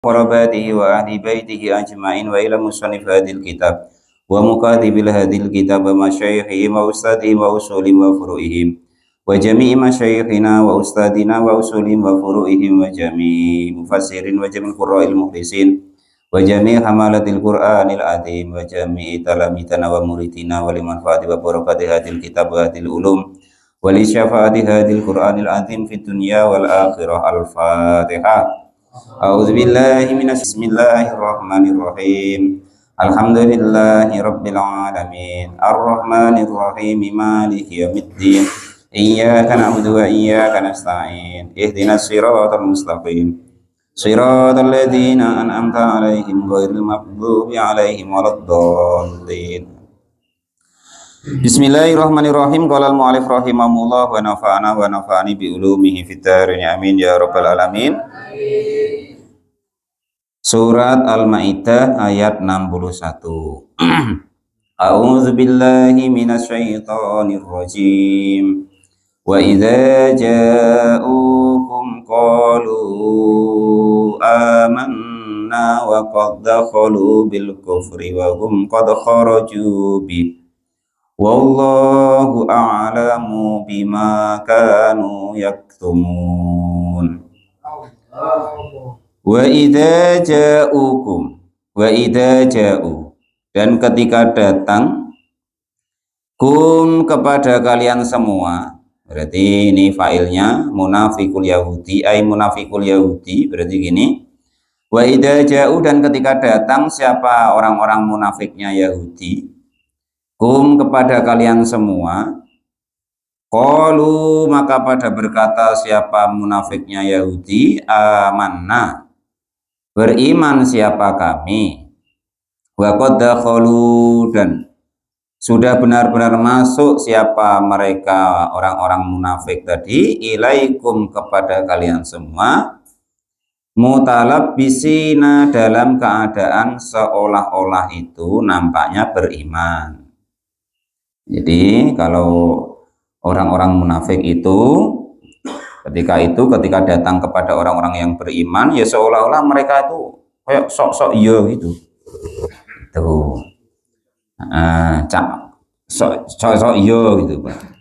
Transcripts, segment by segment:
قرباته وأهل بيته أجمعين وإلى مصنف هذه الكتاب ومكاتب هذه الكتاب ومشايخهم وأستاذهم وأصولهم وفروعهم وجميع مشايخنا وأستاذنا وأصولهم وفروعهم وجميع مفسرين وجميع القراء المخلصين وجميع حملة القرآن العظيم وجميع تلاميذنا ومريدنا ولمنفعة وبركة هذه الكتاب وهذه العلوم ولشفاعة هذه القرآن العظيم في الدنيا والآخرة. الفاتحة. أعوذ بالله بسم الله الرحمن الرحيم. الحمد لله رب العالمين الرحمن الرحيم مالك يوم الدين إياك نعبد وإياك نستعين اهدنا الصراط المستقيم صراط الذين أنعمت عليهم غير المغضوب عليهم ولا الضالين. Bismillahirrahmanirrahim. Qala al-mu'allif rahimahullah wa nafa'ana wa nafa'ani bi ulumihi fid dharain amin ya rabbal alamin. Surat Al-Maidah ayat 61. A'udzu billahi minasyaitonir rajim. Wa idza ja'ukum qalu amanna wa qad dakhalu bil kufri wa hum qad kharaju bi. Wallahu a'lamu bima kanu yaktumun. Wa idza ja'ukum, wa idza ja'u, dan ketika datang kepada kalian semua, berarti ini failnya munafikul yahudi, munafikul yahudi, berarti gini. Wa idza ja'u, dan ketika datang siapa orang-orang munafiknya Yahudi, kepada kalian semua, qalu, maka pada berkata siapa munafiknya Yahudi, amanna, beriman siapa kami, wa qad dakhalu, dan sudah benar-benar masuk siapa mereka orang-orang munafik tadi, ilaikum, kepada kalian semua, mutalabbisina, dalam keadaan seolah-olah itu nampaknya beriman. Jadi kalau orang-orang munafik itu ketika datang kepada orang-orang yang beriman, ya seolah-olah mereka itu kayak sok-sok iya gitu. Tuh. Sok-sok iya gitu, Pak.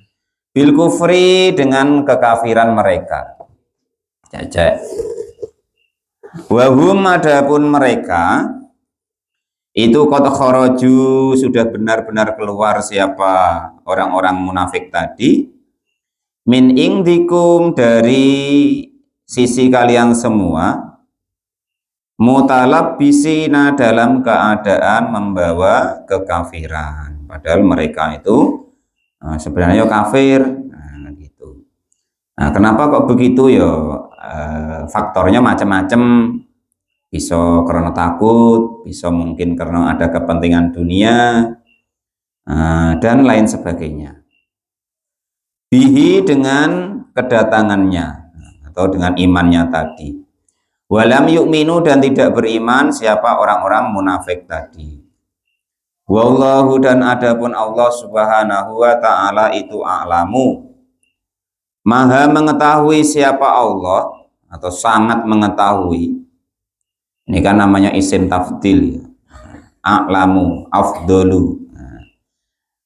Bil kufri, dengan kekafiran mereka. Cek. Wa hum, adapun mereka itu qad kharaju, sudah benar-benar keluar siapa orang-orang munafik tadi, min indikum, dari sisi kalian semua, mutalabbisina, dalam keadaan membawa kekafiran, padahal mereka itu sebenarnya kafir. Gitu. Nah, kenapa kok begitu ya? Faktornya macam-macam. Bisa karena takut, bisa mungkin karena ada kepentingan dunia, dan lain sebagainya. Bihi, dengan kedatangannya atau dengan imannya tadi. Walam yu'minu, dan tidak beriman siapa orang-orang munafik tadi. Wallahu, dan adapun Allah subhanahu wa ta'ala itu a'lamu, maha mengetahui siapa Allah, atau sangat mengetahui. Ini kan namanya isim tafdil, a'lamu, afdolu.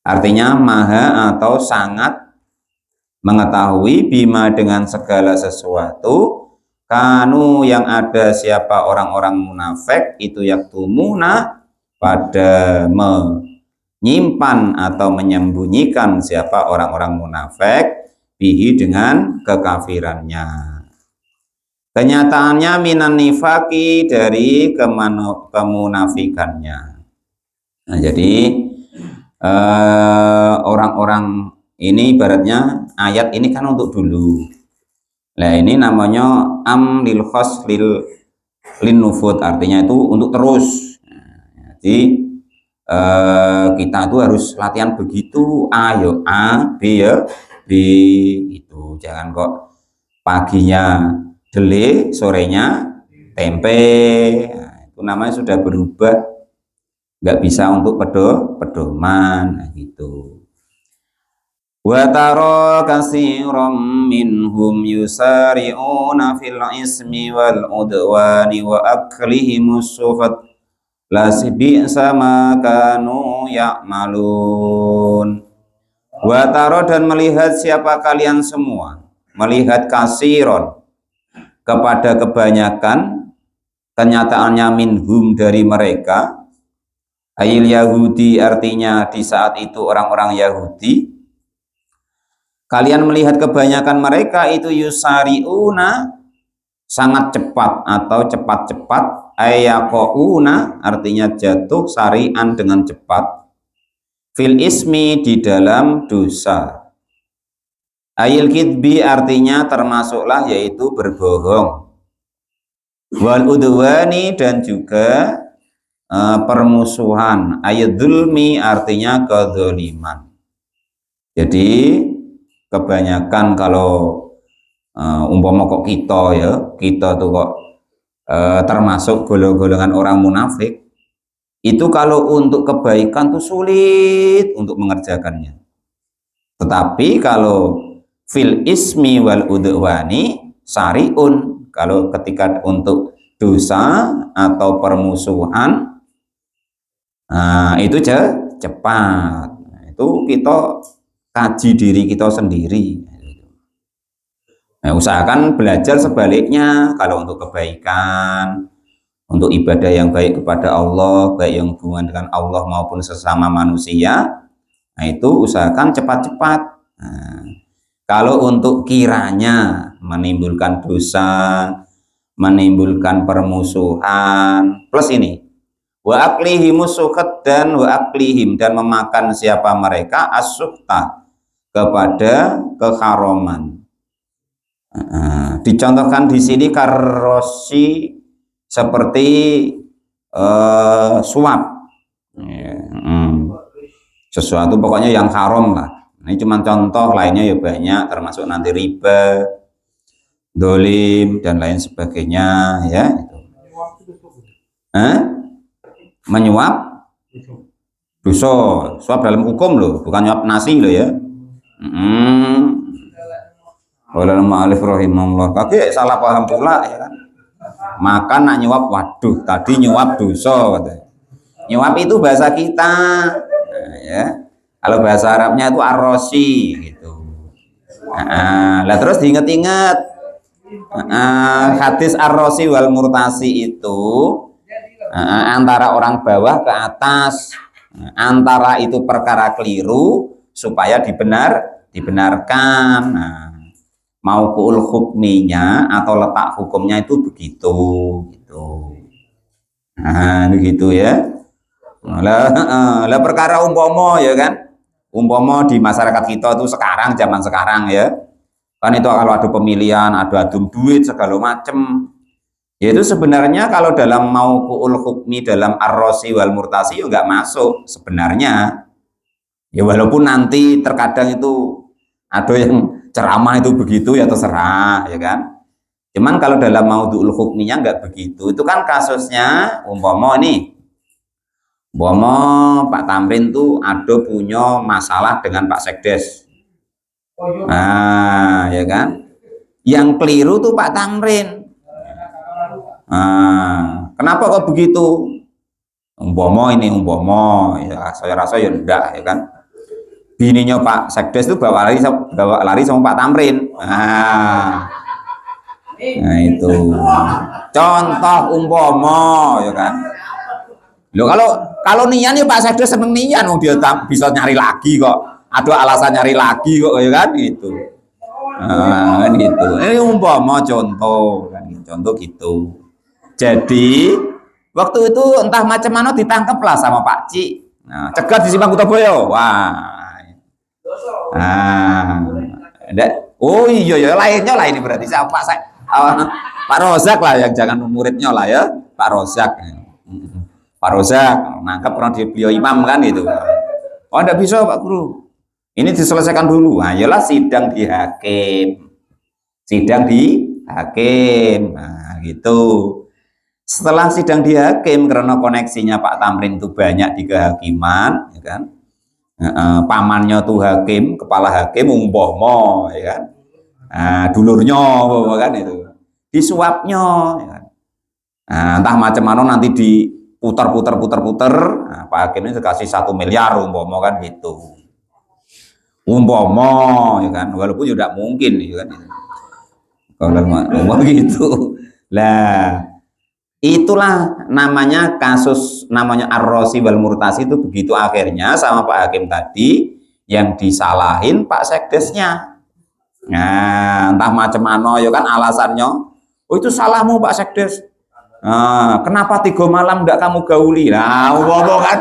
Artinya maha atau sangat mengetahui, bima, dengan segala sesuatu, kanu, yang ada siapa orang-orang munafik itu, yaktumuna, pada menyimpan atau menyembunyikan siapa orang-orang munafik, bihi, dengan kekafirannya. Kenyataannya minan nifaki, dari kemunafikannya. Nah, jadi orang-orang ini ibaratnya ayat ini kan untuk dulu. Nah, ini namanya lil khas lin nufud, artinya itu untuk terus. Nah, jadi kita itu harus latihan begitu, ayo A, B ya B, itu jangan kok paginya dele, sorenya tempe. Nah, itu namanya sudah berubah, nggak bisa untuk pedoman. Nah, gitu. Wa tara katsiran minhum yusari'una fil ismi wal udwani wa aklihimus suhut lasbi'sa ma kanu ya'malun. Wa tara dan melihat siapa kalian semua, melihat kasiron kepada kebanyakan, kenyataannya minhum dari mereka, ayil Yahudi artinya di saat itu orang-orang Yahudi, kalian melihat kebanyakan mereka itu yusariuna sangat cepat atau cepat-cepat, ayakouna artinya jatuh, sarian dengan cepat, fil ismi di dalam dosa, ayil kidbi artinya termasuklah yaitu berbohong, wal udwani dan juga permusuhan, ayadzulmi artinya kezaliman. Jadi kebanyakan kalau umpama kok kita tuh kok termasuk golongan orang munafik, itu kalau untuk kebaikan tuh sulit untuk mengerjakannya. Tetapi kalau fil ismi wal udwani sariun, kalau ketika untuk dosa atau permusuhan, itu cepat. Itu kita kaji diri kita sendiri. Nah, usahakan belajar sebaliknya. Kalau untuk kebaikan, untuk ibadah yang baik kepada Allah, baik yang hubungan dengan Allah maupun sesama manusia, nah itu usahakan cepat-cepat. Nah, kalau untuk kiranya menimbulkan dosa, menimbulkan permusuhan, plus ini wa aklihimus suhut dan wa aklihim dan memakan siapa mereka as-suhta kepada keharaman. Dicontohkan di sini karosi seperti suap, sesuatu pokoknya yang haram lah. Ini cuma contoh, lainnya ya banyak, termasuk nanti riba, dolim dan lain sebagainya ya. Menyuap dosa, suap dalam hukum loh, bukan nyuap nasi loh ya. Walal ma'alif rahimahullah, kakek salah paham pula ya kan. Makan nak nyuap, waduh tadi nyuap dosa katanya. Nyuap itu bahasa kita, nah, ya. Kalau bahasa Arabnya itu arrosi gitu. Lah terus diinget-inget hadis arrosi wal murtasi itu antara orang bawah ke atas, antara itu perkara keliru supaya dibenarkan. Nah, mau kuul hukminya atau letak hukumnya itu begitu gitu. Nah begitu ya. Lah perkara umpomo ya kan, umpomo di masyarakat kita tuh sekarang, zaman sekarang ya kan, itu kalau ada pemilihan, ada adu duit segala macem, yaitu sebenarnya kalau dalam mau kuul hukmi dalam arrosi wal murtasi ya nggak masuk sebenarnya ya, walaupun nanti terkadang itu ada yang ceramah itu begitu ya terserah ya kan. Cuman kalau dalam maudhu'ul hukminya nggak begitu. Itu kan kasusnya umpama nih, umpama Pak Tamrin tuh ada punya masalah dengan Pak Sekdes. Nah ya kan, yang keliru tuh Pak Tamrin. Kenapa kok begitu? Umpama ya saya rasa ya enggak ya kan. Bininya Pak Sekdes itu bawa lari sama Pak Tamrin. Nah itu contoh umpama ya kan. Loh kalau nian ya Pak Sekdes seneng nian, dia bisa nyari lagi kok. Ada alasan nyari lagi kok ya kan itu. Kan gitu. Ini umpama contoh kan, contoh gitu. Jadi waktu itu entah macam mana ditangkap lah sama Pak Ci. Nah, cegat di Simpang Kutoboyo. Wah. Oh iya lainnya lah ini berarti siapa Pak Rozak lah yang jangan muridnya lah ya, Pak Rozak. Pak Rozak nangkap orang beliau imam kan gitu. Oh enggak bisa Pak Guru. Ini diselesaikan dulu. Nah, yalah sidang di hakim. Nah, gitu. Setelah sidang di hakim, karena koneksinya Pak Tamrin itu banyak di kehakiman, ya kan? pamannya tuh hakim, kepala hakim umpama, ya kan? Dulurnya, kan itu, disuapnya, ya kan? Entah macam mana nanti diputar-putar, Pak Hakimnya dikasih 1 miliar umpama kan gitu, umpama, ya kan? Walaupun tidak mungkin, ya kan? Kalau gitu, lah. Itulah namanya kasus, namanya ar-rosi wal murtasi itu begitu akhirnya sama Pak Hakim tadi yang disalahin Pak Sekdesnya. Nah, entah macam mana ya kan alasannya. Oh itu salahmu Pak Sekdes. Kenapa 3 malam enggak kamu gauli? Nah, ngomong kan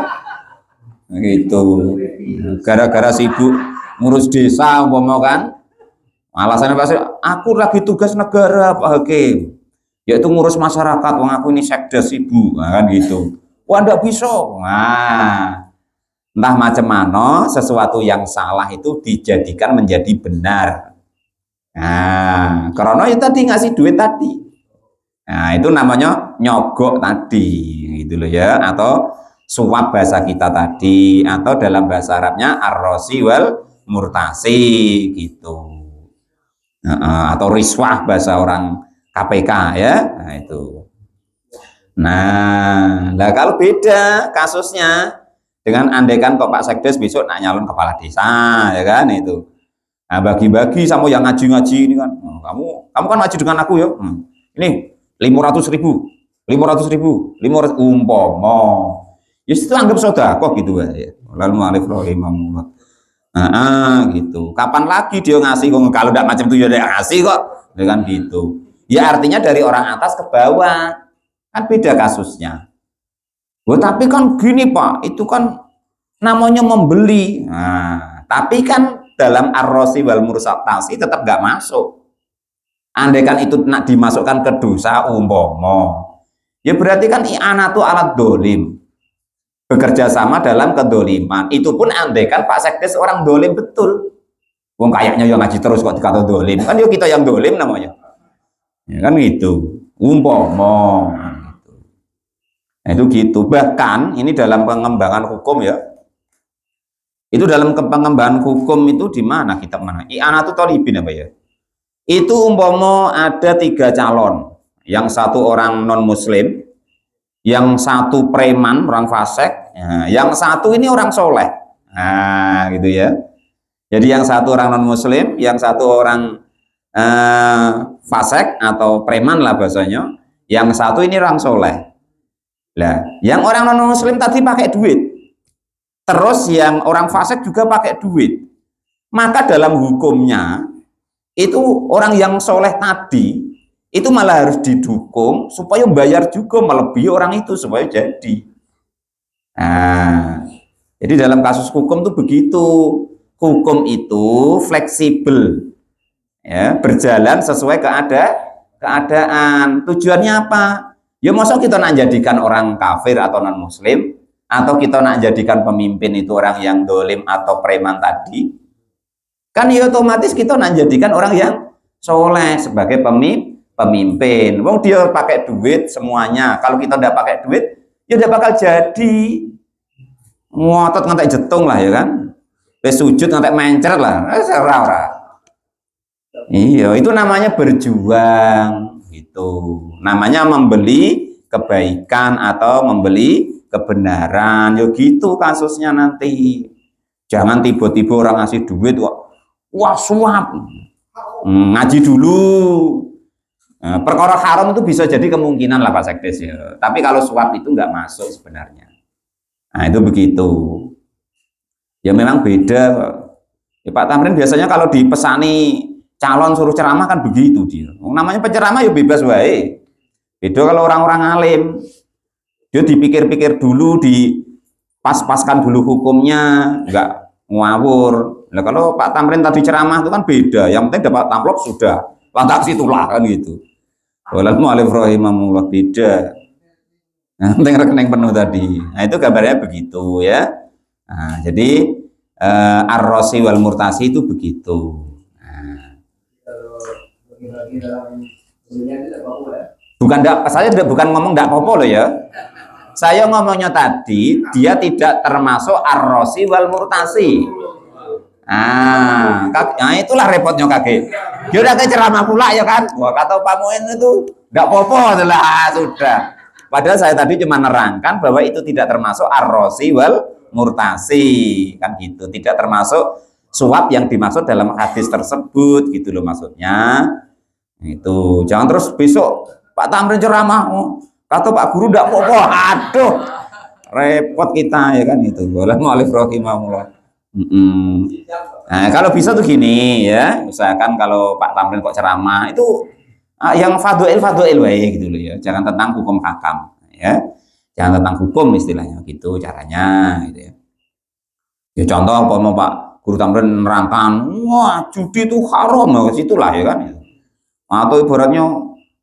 gitu. Gara-gara sibuk ngurus desa ngomong kan. Alasannya Pak Sekdes, aku lagi tugas negara Pak Hakim. Yaitu ngurus masyarakat, wong aku ini sekdes ibu, kan gitu. Wah ndak bisa. Entah macam mana sesuatu yang salah itu dijadikan menjadi benar. Karena itu tadi ngasih duit tadi. Itu namanya nyogok tadi, gitu loh ya, atau suap bahasa kita tadi, atau dalam bahasa Arabnya ar-rosi wal murtasi gitu. Atau riswah bahasa orang KPK ya, itu. Nah, kalau beda kasusnya dengan andaikan kok Pak Sekdes besok nak nyalon kepala desa, ya kan itu. Bagi-bagi sama yang ngaji-ngaji ini kan, kamu kan ngaji dengan aku ya. Ini 500.000, 500.000, 500 umpama. Ya itu anggap sedekah gitu ya. Lalu alif rahimahullah. Gitu. Kapan lagi dia ngasih kalau tidak macam itu ya dia ngasih kok, dengan gitu. Ya artinya dari orang atas ke bawah, kan beda kasusnya. Tapi kan gini Pak, itu kan namanya membeli. Tapi kan dalam ar-rosi wal murtasi tetap nggak masuk. Andai kan itu nak dimasukkan ke dosa umpama, ya berarti kan i'anatu alat dolim, bekerja sama dalam kedoliman. Itu pun andai kan Pak Sekdes orang dolim betul. Wong kayaknya yang ngaji terus kok dikata dolim, kan yuk kita yang dolim namanya. Ya kan gitu, umpama. Itu gitu. Bahkan ini dalam pengembangan hukum ya. Itu dalam pengembangan hukum itu di mana kita mana? I'anatul thalibin apa ya? Itu umpama ada 3 calon, yang satu orang non muslim, yang satu preman orang fasik, yang satu ini orang soleh. Gitu ya. Jadi yang satu orang non muslim, yang satu orang fasik atau preman lah bahasanya, yang satu ini orang soleh. Lah, yang orang non muslim tadi pakai duit, terus yang orang fasik juga pakai duit, maka dalam hukumnya itu orang yang soleh tadi itu malah harus didukung supaya bayar juga melebihi orang itu supaya jadi. Jadi dalam kasus hukum tuh begitu, hukum itu fleksibel. Ya, berjalan sesuai keadaan. Tujuannya apa? Ya masa kita nak jadikan orang kafir atau non muslim, atau kita nak jadikan pemimpin itu orang yang dolim atau preman tadi, kan ya otomatis kita nak jadikan orang yang soleh sebagai pemimpin. Wong dia pakai duit semuanya, kalau kita tidak pakai duit ya tidak bakal jadi. Ngotot ngantek jetung lah ya kan, sujud ngantek mencer lah, serah. Iya, itu namanya berjuang gitu. Namanya membeli kebaikan atau membeli kebenaran. Yo gitu kasusnya nanti. Jangan tiba-tiba orang ngasih duit wah suap. Ngaji dulu. Perkara haram itu bisa jadi kemungkinan lah Pak Sekdes ya. Tapi kalau suap itu nggak masuk sebenarnya. Itu begitu. Ya memang beda. Ya, Pak Tamrin biasanya kalau dipesani calon suruh ceramah kan begitu dia. Namanya penceramah ya bebas wae. Beda kalau orang-orang alim. Dia dipikir-pikir dulu, dipas-paskan dulu hukumnya, enggak ngawur. Nah, kalau Pak Tamrin tadi ceramah itu kan beda. Yang penting dapat amplop sudah. Lantas itulah kan gitu. Walau alif rahimahullah beda. Nah, penting rekening penuh tadi. Nah, itu gambarnya begitu ya. Jadi ar-rosi wal murtasi itu begitu. Bukan saya bukan ngomong enggak apa-apa loh ya. Saya ngomongnya tadi dia tidak termasuk ar-rosi wal murtasi. Nah, itulah repotnya kakek. Dia udah kayak ceramah pula ya kan. Wah, kata Pak Muin itu enggak apa-apa lah, sudah. Padahal saya tadi cuma nerangkan bahwa itu tidak termasuk ar-rosi wal murtasi, kan gitu. Tidak termasuk suap yang dimaksud dalam hadis tersebut, gitu loh maksudnya. Itu jangan terus besok Pak Tamrin ceramah, kata Pak Guru enggak apa-apa. Aduh, repot kita ya kan itu. Boleh mu'alif rahimahullah. Nah, kalau bisa tuh gini ya, misalkan kalau Pak Tamrin kok ceramah itu yang faduil wae gitu loh ya, jangan tentang hukum hakam ya, jangan tentang hukum istilahnya gitu caranya gitu ya. Ya contoh apa mau Pak Guru Tamrin nerangkan, wah judi itu haram, nah, situlah ya kan, atau ibaratnya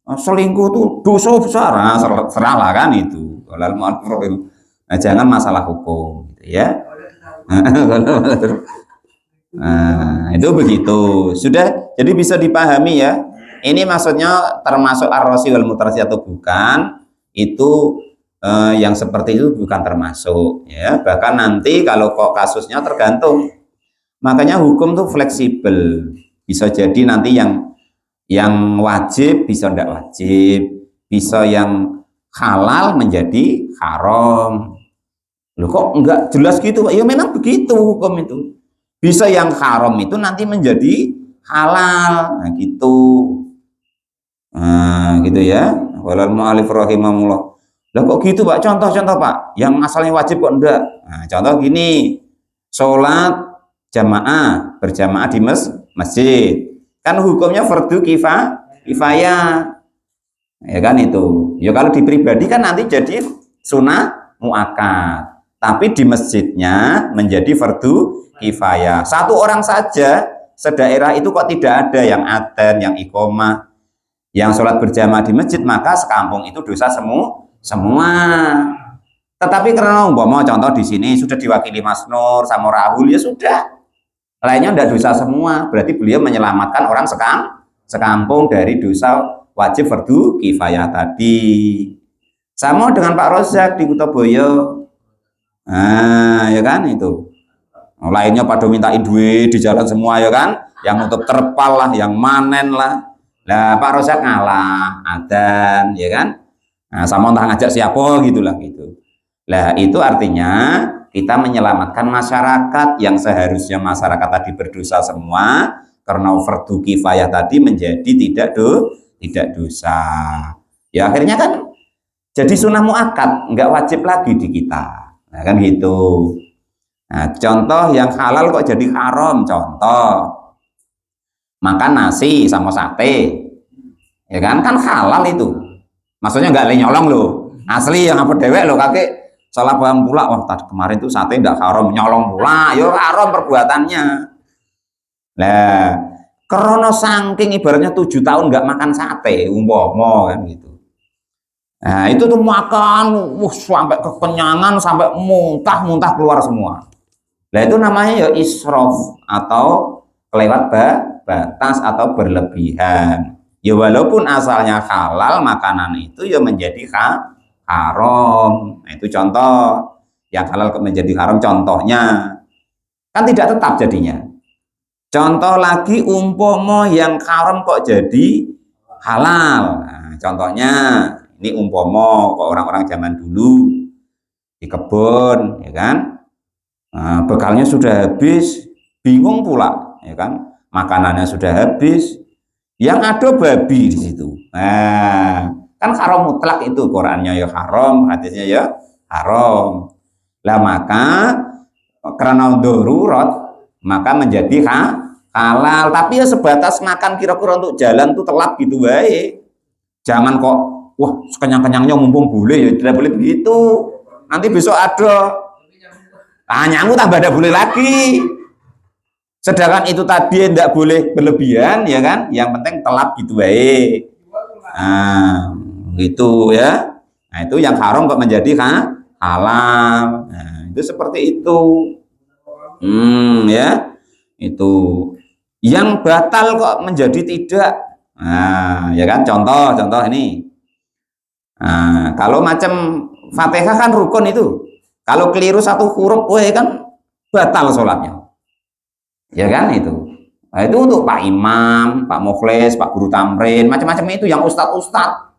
selingkuh tuh dosa besar, nah, serahlah kan itu. Nah, jangan masalah hukum gitu ya. Nah, itu begitu. Sudah, jadi bisa dipahami ya. Ini maksudnya termasuk ar-rosi wal mutarasi atau bukan? Itu yang seperti itu bukan termasuk ya. Bahkan nanti kalau kok kasusnya tergantung. Makanya hukum tuh fleksibel. Bisa jadi nanti yang wajib bisa tidak wajib, bisa yang halal menjadi haram. Loh kok enggak jelas gitu Pak? Ya memang begitu hukum itu. Bisa yang haram itu nanti menjadi halal. Nah gitu. Nah gitu ya. Walal mu'alif rahimahullah. Lah kok gitu Pak? Contoh-contoh Pak. Yang asalnya wajib kok enggak? Nah contoh gini. Sholat jamaah berjamaah di masjid. Kan hukumnya fardu kifayah. Ya kan itu. Ya kalau di pribadi kan nanti jadi sunnah muakkad. Tapi di masjidnya menjadi fardu kifayah. Satu orang saja sedaerah itu kok tidak ada yang adzan, yang iqomah, yang sholat berjamaah di masjid, maka sekampung itu dosa semua. Tetapi karena umpama contoh di sini sudah diwakili Mas Nur sama Rahul, ya sudah. Lainnya tidak dosa semua. Berarti beliau menyelamatkan orang sekampung dari dosa wajib fardu kifayah tadi. Sama dengan Pak Rozak di Kutoboyo. Nah, ya kan itu. Lainnya pada mintain duit di jalan semua ya kan. Yang nutup terpal lah, yang manen lah. Lah Pak Rozak ngalah, adzan, ya kan. Nah, sama entah ngajak siapa gitulah gitu. Lah itu artinya kita menyelamatkan masyarakat yang seharusnya masyarakat tadi berdosa semua karena fardu kifayah tadi menjadi tidak dosa. Ya akhirnya kan jadi sunnah muakkad, nggak wajib lagi di kita. Nah, kan gitu. Nah, contoh yang halal kok jadi haram, contoh makan nasi sama sate, ya kan halal itu. Maksudnya nggak nyolong loh, asli yang apa dewek loh kakek. Salah paham pula, wah tadi kemarin tuh sate nggak haram, nyolong pula, yo haram perbuatannya. Nah, krono saking ibaratnya 7 tahun nggak makan sate, umpama kan gitu. Nah itu tuh makan sampai kekenyangan, sampai muntah keluar semua. Nah itu namanya ya israf atau kelewat batas atau berlebihan. Ya walaupun asalnya halal, makanan itu ya menjadi haram. Nah itu contoh yang halal menjadi haram, contohnya kan tidak tetap jadinya. Contoh lagi umpama yang haram kok jadi halal. Nah, contohnya ini umpama kok orang-orang zaman dulu di kebun, ya kan, nah, bekalnya sudah habis, bingung pula, ya kan, makanannya sudah habis, yang ada babi di situ. Nah, kan haram mutlak itu, Qurannya ya haram, hadisnya ya haram. Lah maka karena darurat maka menjadi halal, tapi ya sebatas makan kira-kira untuk jalan tuh telap gitu baik. Jangan kok wah sekenyang-kenyangnya mumpung boleh, ya tidak boleh begitu. Nanti besok ada nyamuk tambah ada boleh lagi. Sedangkan itu tadi tidak boleh berlebihan, ya kan? Yang penting telap gitu baik. Nah, gitu ya. Nah, itu yang haram kok menjadi halal. Nah, itu seperti itu. Ya. Itu. Yang batal kok menjadi tidak. Nah, ya kan contoh ini. Nah, kalau macam Fatihah kan rukun itu. Kalau keliru satu huruf, kan batal sholatnya. Ya kan itu. Nah, itu untuk Pak Imam, Pak Mukhlis, Pak Guru Tamrin, macam-macam itu yang ustadz-ustadz.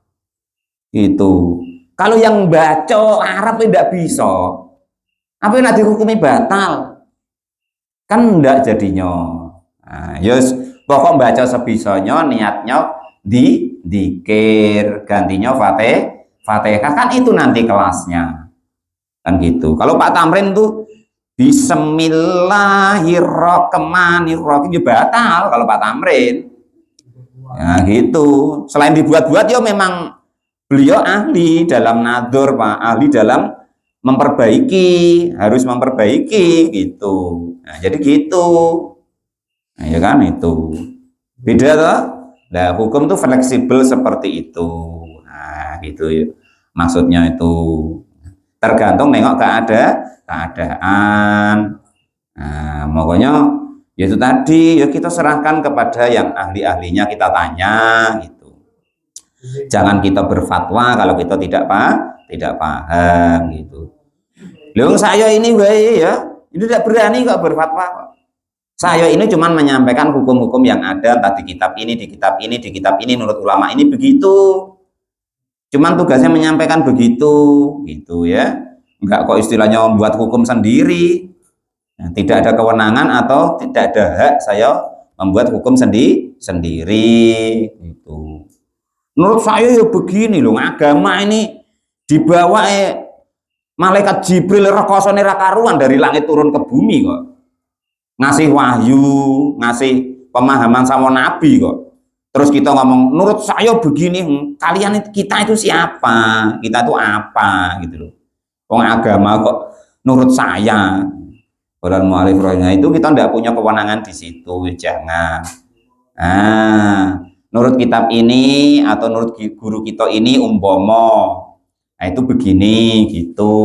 Itu. Kalau yang baca Arab tidak bisa. Apa yang dihukumi batal? Kan enggak jadinya. Nah, yes, pokok baca sebisanya, niatnya di dikir, gantinya Fatihah kan itu nanti kelasnya. Kan gitu. Kalau Pak Tamrin tuh Bismillahirrahmanirrahim batal kalau Pak Tamrin. Nah gitu. Selain dibuat-buat ya memang beliau ahli dalam nadur, Pak, ahli dalam memperbaiki, harus memperbaiki gitu. Nah, jadi gitu. Nah, ya kan itu. Beda toh? Nah, hukum tuh fleksibel seperti itu. Nah, gitu ya. Maksudnya itu tergantung nengok keadaan. Nah, pokoknya ya itu tadi ya kita serahkan kepada yang ahli-ahlinya, kita tanya gitu. Jangan kita berfatwa kalau kita tidak paham gitu. Loh saya ini ya, ini tidak berani kok berfatwa kok. Saya ini cuma menyampaikan hukum-hukum yang ada entah di kitab ini, di kitab ini, di kitab ini, menurut ulama ini begitu. Cuman tugasnya menyampaikan begitu, gitu ya. Enggak kok istilahnya membuat hukum sendiri. Nah, tidak ada kewenangan atau tidak ada hak saya membuat hukum sendiri, gitu. Menurut saya ya begini loh, agama ini dibawa malaikat Jibril rekosone ra karuan dari langit turun ke bumi kok. Ngasih wahyu, ngasih pemahaman sama nabi kok. Terus kita ngomong, menurut saya begini, kita itu siapa? Kita itu apa? Gitu loh. Wong agama kok menurut saya. Qaulul mu'allif rahimahullah itu kita tidak punya kewenangan di situ, jangan. Nah, menurut kitab ini atau menurut guru kita ini umpomo. Nah, itu begini gitu.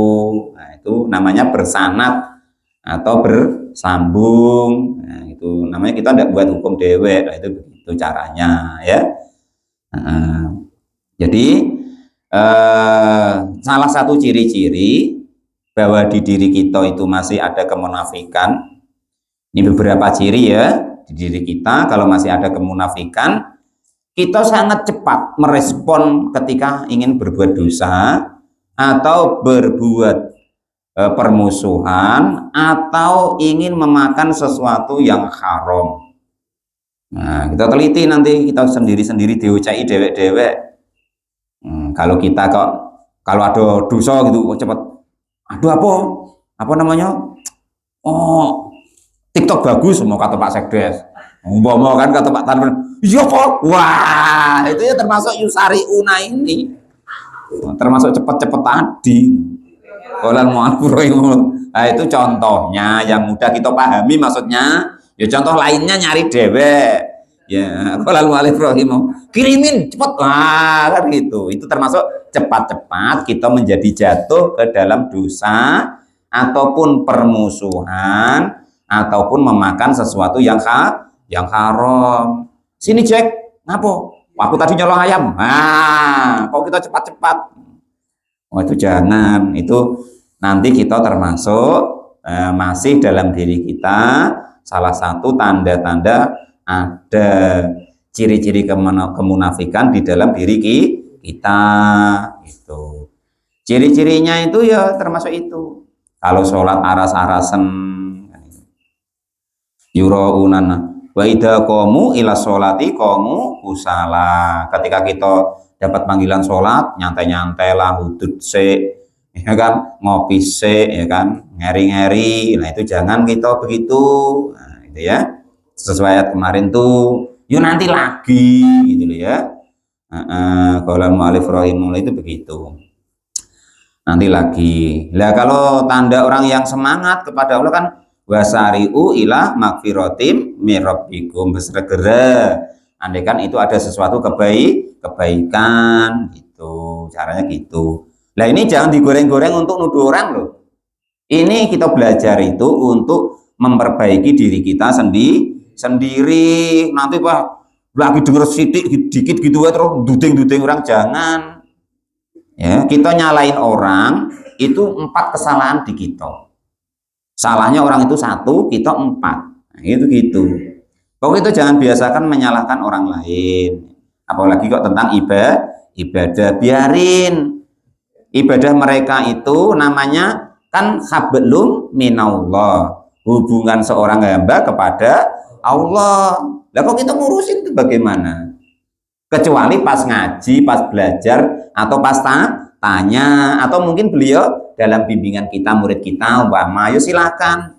Nah, itu namanya bersanad atau bersambung. Nah, itu namanya kita tidak buat hukum dewek. Nah, itu begitu caranya ya. Jadi salah satu ciri-ciri bahwa di diri kita itu masih ada kemunafikan. Ini beberapa ciri ya di diri kita. Kalau masih ada kemunafikan, kita sangat cepat merespon ketika ingin berbuat dosa atau berbuat permusuhan atau ingin memakan sesuatu yang haram. Nah, kita teliti nanti, kita sendiri-sendiri diucai dewek-dewek. Kalau kita kalau ada dosa gitu cepat, aduh apa namanya? Oh, TikTok bagus, mau kata Pak Sekdes. Mau kan kata Pak Tanwir, iya kok. Wah, itu ya termasuk yusariuna ini. Termasuk cepet-cepet tadi. Qaulul mu'allif rahimahullah. Nah, itu contohnya yang mudah kita pahami maksudnya. Ya contoh lainnya nyari dewek. Ya, qaulul mu'allif rahimahullah. Kirimin cepet lah kan gitu. Itu termasuk cepat-cepat kita menjadi jatuh ke dalam dosa ataupun permusuhan ataupun memakan sesuatu yang haram. Sini Jack, ngapo? Aku tadi nyolong ayam. Nah, kok kita cepat-cepat? Oh, itu jangan. Itu nanti kita termasuk masih dalam diri kita salah satu tanda-tanda ada ciri-ciri kemunafikan di dalam diri kita. Itu. Ciri-cirinya itu ya termasuk itu. Kalau sholat aras-arasan, yuraunan wa idza qamu ila sholati qamu kusala. Ketika kita dapat panggilan sholat, nyantai-nyantai lah, hudud se, ya kan, ngopi se, ya kan, ngeri-ngeri. Nah itu jangan kita begitu. Nah, itu ya. Sesuai ayat kemarin tuh, yuk nanti lagi, gitu loh ya. Qaulul mu'allif rahimahullah itu begitu. Nanti lagi. Lah kalau tanda orang yang semangat kepada Allah kan wasari'u ila magfiratim mirabbikum, bersegera. Andai kan itu ada sesuatu kebaikan gitu, caranya gitu. Nah ini jangan digoreng-goreng untuk nuduh orang loh. Ini kita belajar itu untuk memperbaiki diri kita sendiri. Nanti Pak lagi denger sidik dikit gitu terus duding-duding orang, jangan. Ya, kita nyalain orang itu 4 kesalahan di kita. Salahnya orang itu 1, kita 4. Nah, itu gitu. Pokoknya itu jangan biasakan menyalahkan orang lain. Apalagi kok tentang ibadah, biarin. Ibadah mereka itu namanya kan hablum minallah. Hubungan seorang hamba kepada Allah. Lah kok kita ngurusin itu bagaimana? Kecuali pas ngaji, pas belajar, atau pas tanya, atau mungkin beliau dalam bimbingan kita, murid kita, umpama, ayo silakan.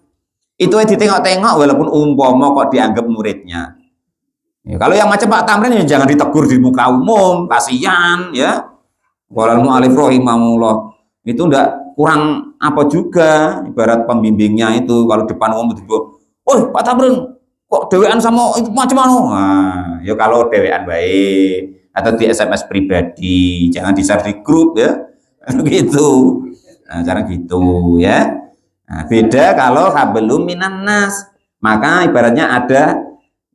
Itu ditengok-tengok walaupun umpama kok dianggap muridnya. Ya, kalau yang macam Pak Tamrin ya jangan ditegur di muka umum, kasihan ya. Walal mu'alif rahimahullah. Itu ndak kurang apa juga ibarat pembimbingnya itu kalau depan umum tiba, "Oh, Pak Tamrin, kok dewean sama itu macam mana?" Nah, ya kalau dewean baik atau di SMS pribadi, jangan di-share di grup ya. Gitu. Nah, cara gitu ya. Nah, beda kalau hablum minan nas. Maka ibaratnya ada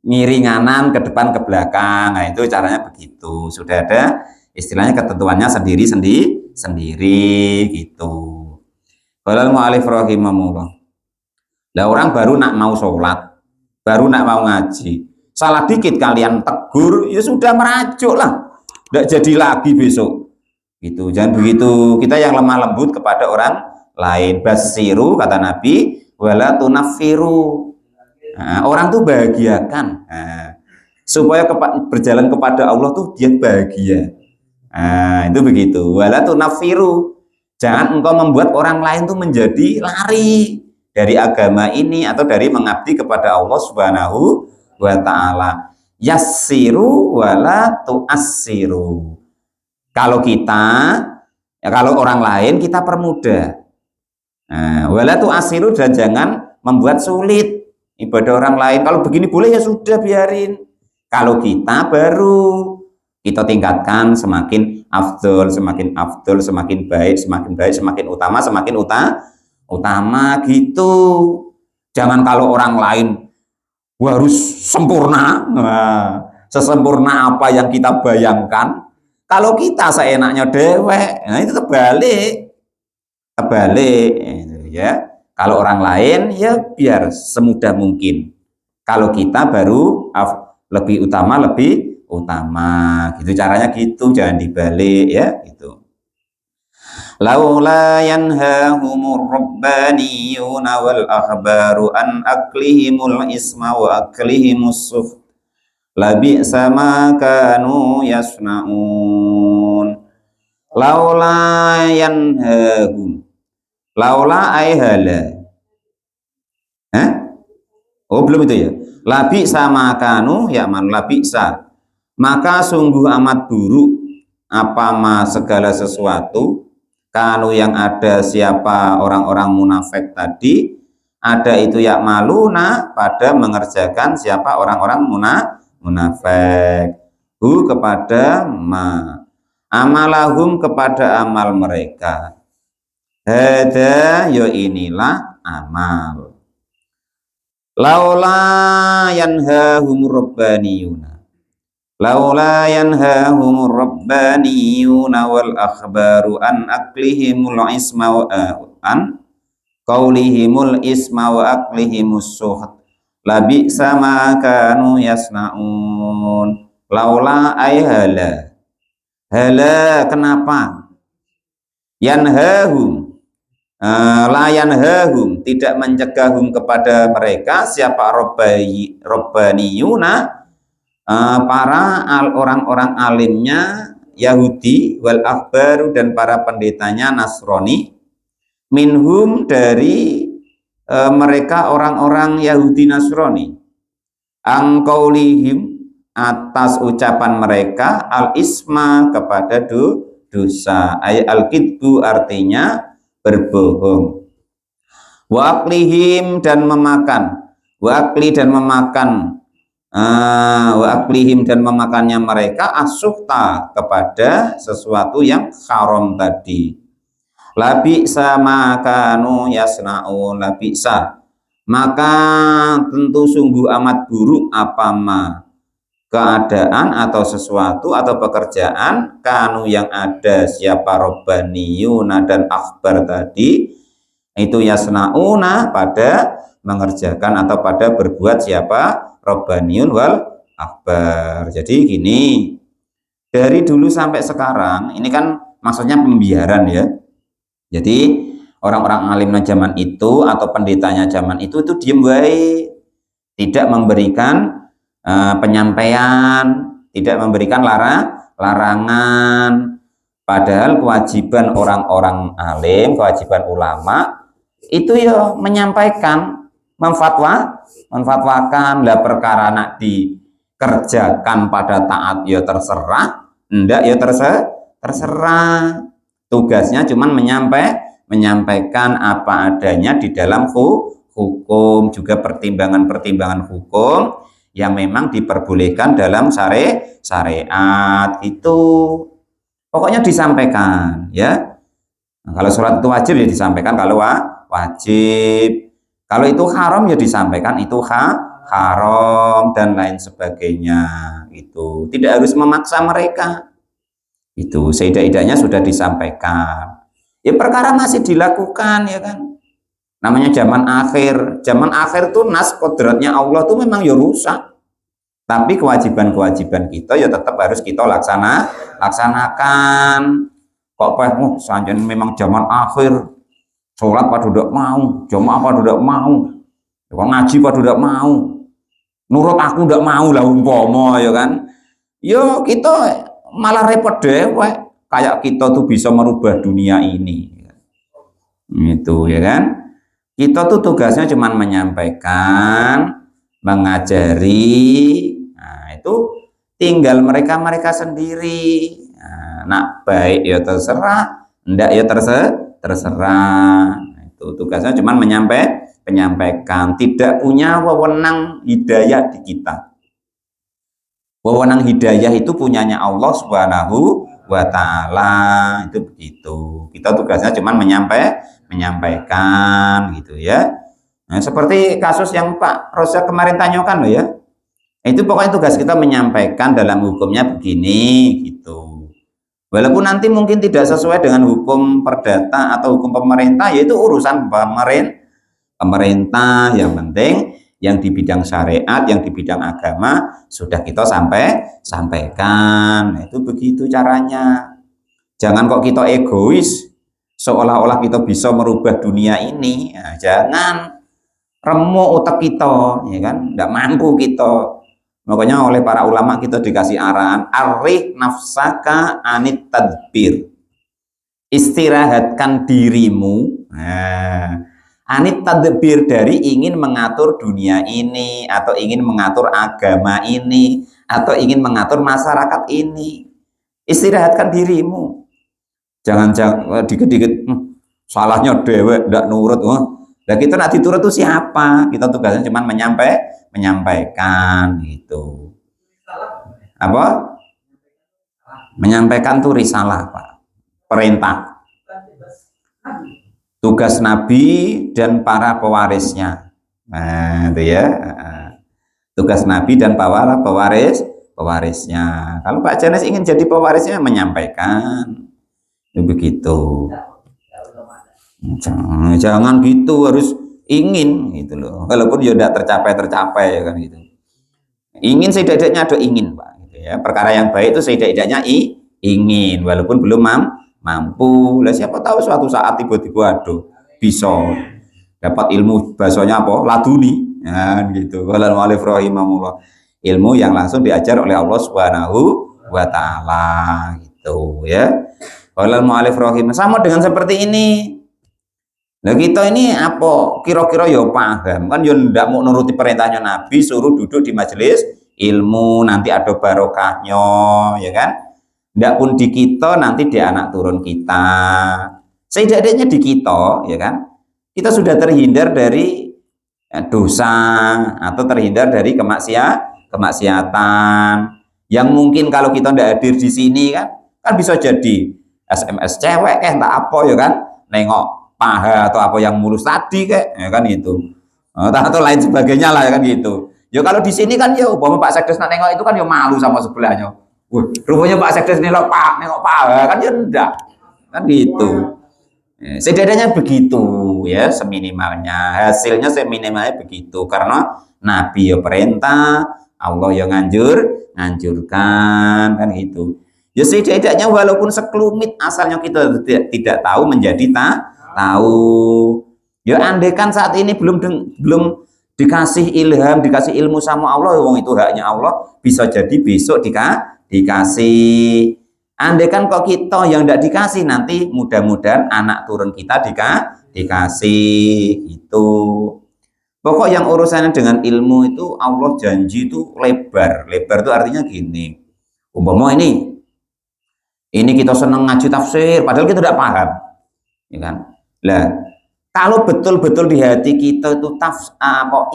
miringanan ke depan ke belakang. Nah, itu caranya begitu. Sudah ada istilahnya ketentuannya sendiri gitu. Qala mu'alif rahimahullah. Lah orang baru nak mau sholat, baru nak mau ngaji, salah dikit kalian tegur, ya sudah merajuk lah, tidak jadi lagi besok. Gitu, jangan begitu. Kita yang lemah lembut kepada orang lain. Basiru kata Nabi, wala tunafiru. Nah, orang tuh bahagiakan, nah, supaya berjalan kepada Allah tuh dia bahagia. Nah, itu begitu. Wala tunafiru. Jangan engkau membuat orang lain tuh menjadi lari dari agama ini atau dari mengabdi kepada Allah Subhanahu wa taala. Yassiru wala tuassiru. Kalau kita, ya kalau orang lain kita permudah. Nah, wala tuassiru, dan jangan membuat sulit ibadah orang lain. Kalau begini boleh ya sudah biarin. Kalau kita baru kita tingkatkan semakin afdol, semakin baik, semakin utama gitu. Jangan kalau orang lain harus sempurna, nah, sesempurna apa yang kita bayangkan. Kalau kita seenaknya dewek, nah itu terbalik ya. Kalau orang lain ya biar semudah mungkin. Kalau kita baru lebih utama gitu, caranya gitu, jangan dibalik ya gitu. Laula yanhahumur rabbaniyuna wal akhbaru an aklihimul isma wa aklihimus suf labi sama kanu yasnaun. Laula yanhahum, laula ayhala. Oh belum itu ya. Labi sama kanu ya man labi sa. Maka sungguh amat buruk apa segala sesuatu kanu yang ada siapa orang-orang munafik tadi, ada itu ya maluna pada mengerjakan siapa orang-orang munafik kepada amalahum kepada amal mereka. Hada yo inilah amal. Laula yanhahumur rabbaniyuna, laula yanhahumur rabbaniyuna wal akhbaru an aklihimul isma wa an qaulihimul isma wa aklihimus suht labi sama kanu yasnaun. Laula ayhala, hala kenapa, yanhahum layanhahum tidak mencegahum kepada mereka siapa robbaniyuna para orang-orang alimnya Yahudi wal akhbaru dan para pendetanya Nasrani minhum dari mereka orang-orang Yahudi Nasrani angkaulihim atas ucapan mereka al isma kepada dosa ay al kidbu artinya berbohong. Wa aklihim dan memakan, wa akli dan memakan, wa aklihim dan memakannya mereka asukta kepada sesuatu yang haram tadi. Labi sama kanu yasnaun, labi sa maka tentu sungguh amat buruk apa keadaan atau sesuatu atau pekerjaan kanu yang ada siapa robbaniyuna dan akhbar tadi itu yasnauna pada mengerjakan atau pada berbuat siapa robbaniyun wal akhbar. Jadi gini, dari dulu sampai sekarang ini kan maksudnya pembiaran ya. Jadi orang-orang alim zaman itu atau pendetanya zaman itu diem baik, tidak memberikan penyampaian, tidak memberikan larangan. Padahal kewajiban orang-orang alim, kewajiban ulama itu ya menyampaikan, memfatwakan. Lah perkara nak dikerjakan pada taat ya terserah, enggak ya terserah. Tugasnya cuman menyampaikan apa adanya di dalam hukum, juga pertimbangan-pertimbangan hukum yang memang diperbolehkan dalam syariat itu. Pokoknya disampaikan ya. Nah, kalau sholat itu wajib ya disampaikan kalau wajib. Kalau itu haram ya disampaikan itu haram dan lain sebagainya. Itu tidak harus memaksa mereka. Itu seidak-idaknya sudah disampaikan. Ya perkara masih dilakukan ya kan. Namanya zaman akhir tuh nas kodratnya Allah tuh memang ya rusak. Tapi kewajiban-kewajiban kita ya tetap harus kita laksanakan. Kok sanjane memang zaman akhir, sholat pada tidak mau, jamaah pada tidak mau, ngaji pada tidak mau, nurut aku tidak mau lah umpama ya kan. Yo kita malah repot dewek, kayak kita tuh bisa merubah dunia ini. Itu ya kan. Kita tuh tugasnya cuma menyampaikan, mengajari. Nah, itu tinggal mereka sendiri. Nah, baik ya terserah, enggak ya terserah. Nah, itu tugasnya cuma menyampaikan, tidak punya wewenang hidayah di kita. Wewenang hidayah itu punyanya Allah Subhanahu wa Ta'ala. Itu begitu. Kita tugasnya cuma menyampaikan gitu ya. Nah, seperti kasus yang Pak Rosa kemarin tanyakan loh ya. Itu pokoknya tugas kita menyampaikan dalam hukumnya begini gitu. Walaupun nanti mungkin tidak sesuai dengan hukum perdata atau hukum pemerintah, yaitu urusan pemerintah. Yang penting yang di bidang syariat, yang di bidang agama sudah kita sampaikan. Nah, itu begitu caranya. Jangan kok kita egois, seolah-olah kita bisa merubah dunia ini. Nah, jangan remuk otak kita, ya kan? Tidak mampu kita. Makanya oleh para ulama kita dikasih arahan, arih nafsaka anit tadbir. Istirahatkan dirimu. Nah, anit tadbir dari ingin mengatur dunia ini, atau ingin mengatur agama ini, atau ingin mengatur masyarakat ini. Istirahatkan dirimu. Jangan dikit-dikit salahnya dewek, tidak nurut. Nah kita nanti turut itu siapa? Kita tugasnya cuma menyampaikan gitu. Apa? Menyampaikan tuh risalah, Pak. Perintah. Tugas Nabi dan para pewarisnya. Nah, itu ya. Tugas Nabi dan para pewarisnya. Kalau Pak Janes ingin jadi pewarisnya menyampaikan. Begitu. Jangan gitu, harus ingin gitu loh. Walaupun ya tidak tercapai ya kan gitu. Ingin seidak-idaknya ada ingin, Pak. Gitu ya. Perkara yang baik itu seidak-idaknya ingin, walaupun belum mampu. Lah siapa tahu suatu saat tiba-tiba aduh bisa dapat ilmu bahasanya apa laduni ya gitu. Kalau mu'allif rahimahullah, ilmu yang langsung diajar oleh Allah Subhanahu wa Ta'ala gitu ya. Kalau mu'allif rahimah sama dengan seperti ini. Nah kita ini apa kira-kira ya paham kan, ya ndak mau nuruti perintahnya Nabi suruh duduk di majelis ilmu nanti ada barokahnya ya kan. Ndak pun di kita, nanti di anak turun kita. Setidaknya di kita, ya kan? Kita sudah terhindar dari dosa atau terhindar dari kemaksiatan. Yang mungkin kalau kita ndak hadir di sini kan bisa jadi SMS cewek tak apa ya kan? Nengok paha atau apa yang mulus tadi ya kan itu. Atau lain sebagainya lah ya kan gitu. Ya kalau di sini kan ya umpama Pak Sekdes nak nengok itu kan ya malu sama sebelahnya. Wah, rupanya Pak Sekdes nengok Pak, kan ya enggak. Kan gitu. Setidaknya begitu ya seminimalnya. Hasilnya seminimalnya begitu karena Nabi ya perintah, Allah ya nganjurkan kan gitu. Ya setidaknya walaupun sekelumit asalnya kita tidak tahu menjadi tahu. Ya andaikan saat ini belum dikasih ilham, dikasih ilmu sama Allah, wong itu haknya Allah, bisa jadi besok dikasih. Andaikan kok kita yang tidak dikasih, nanti mudah-mudahan anak turun kita dikasih. Itu pokok yang urusannya dengan ilmu itu Allah janji itu lebar. Lebar itu artinya gini, umpama ini kita senang ngaji tafsir padahal kita tidak paham, ya kan. Lah kalau betul-betul di hati kita itu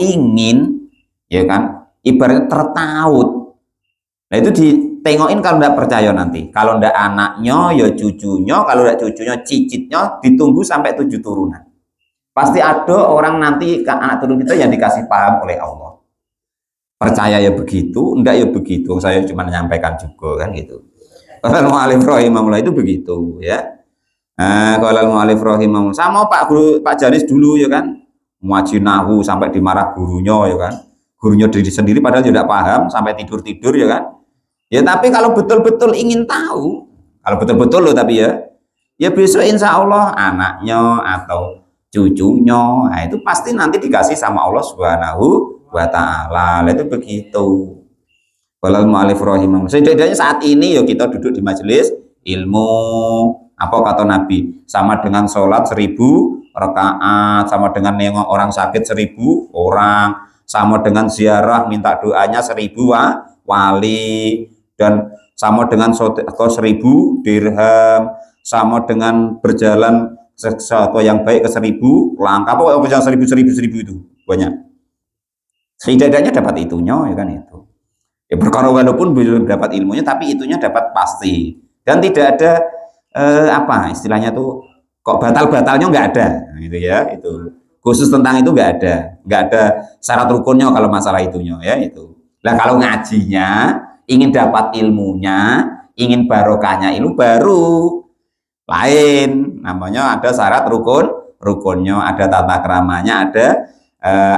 ingin, ya kan, ibaratnya tertaut. Nah itu ditengokin kalau tidak percaya nanti. Kalau tidak anaknya, ya cucunya. Kalau tidak cucunya, cicitnya, ditunggu sampai 7 turunan. Pasti ada orang nanti anak turun kita yang dikasih paham oleh Allah. Percaya ya begitu, enggak ya begitu. Saya cuma menyampaikan juga kan gitu. Kalau mu'alif rahimahullah itu begitu ya. Kalau mu'alif rahimahullah sama Pak Janis dulu ya kan. Ngaji nahu sampai dimarah gurunya ya kan. Gurunya diri sendiri padahal tidak paham sampai tidur-tidur ya kan. Ya tapi kalau betul-betul ingin tahu, kalau betul-betul loh tapi ya besok insya Allah anaknya atau cucunya, nah itu pasti nanti dikasih sama Allah Subhanahu wa Ta'ala. Itu begitu. Kalau mu'alif rahimahullah. Setidaknya saat ini ya kita duduk di majelis ilmu, apa kata Nabi, sama dengan sholat 1000 rakaat, sama dengan nengok orang sakit 1000 orang, sama dengan ziarah minta doanya 1000 wali, dan sama dengan 1000 dirham, sama dengan berjalan sesuatu yang baik ke 1000 langkah. Apa yang 1000 itu banyak. Setidaknya dapat itunya ya kan itu. Ya perkara walaupun belum dapat ilmunya tapi itunya dapat pasti. Dan tidak ada apa istilahnya tuh kok batal-batalnya nggak ada gitu ya, itu khusus tentang itu nggak ada syarat rukunnya kalau masalah itunya ya itu. Nah kalau ngajinya ingin dapat ilmunya, ingin barokahnya ilmu baru lain, namanya ada syarat rukunnya, ada tata keramanya, ada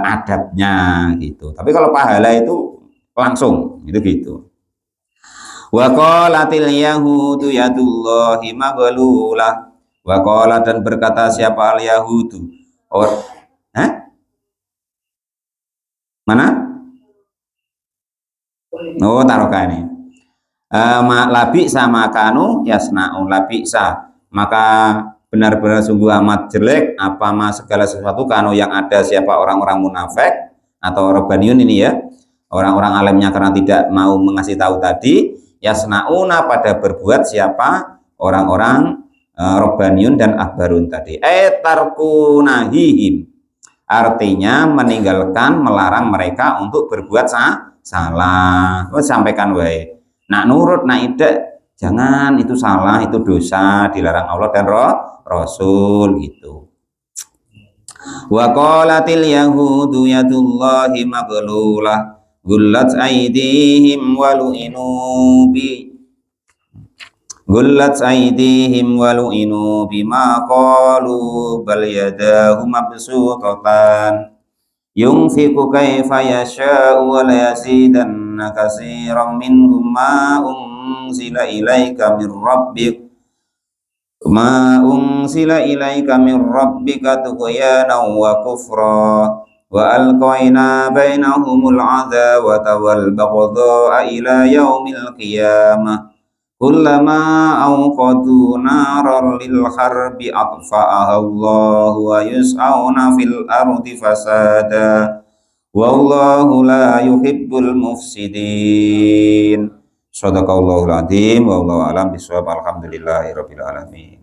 adabnya gitu. Tapi kalau pahala itu langsung gitu. Wa qalatil yahudu yadullahi maghlulah. Wa qala, dan berkata siapa al yahudu? Mana? Oh, taroka ini. Labi sama kanu yasnaun, labisa, maka benar-benar sungguh amat jelek apa segala sesuatu kanu yang ada siapa orang-orang munafik atau Rabbaniun ini ya, orang-orang alimnya karena tidak mau mengasih tahu tadi, yasnauna pada berbuat siapa orang-orang Rabbaniun dan Ahbarun tadi. Tarkunahihim, artinya meninggalkan, melarang mereka untuk berbuat salah. Sampaikan wae. Nak nurut, nak ida, jangan, itu salah, itu dosa, dilarang Allah dan Rasul gitu. Wa qalatil yahudu yadullahi maghlulah gullat aydihim walu'inu bima qalu bal yadahu mabsutatan yunfiqu kaifa yasha'u wa la yazidanna katsiran minhum ma unzila ilaika min rabbika tughyana wa kufra wa alqaina bainahumul adawata wal baghdha ila yaumil qiyamah kullama awqadu naran lil harbi atfa'aha Allah wa yus'auna fil ardi fasada wallahu la yuhibbul mufsidin. Shadaqallahul adzim wa wallahu a'lam bishawab. Alhamdulillahirabbil alamin.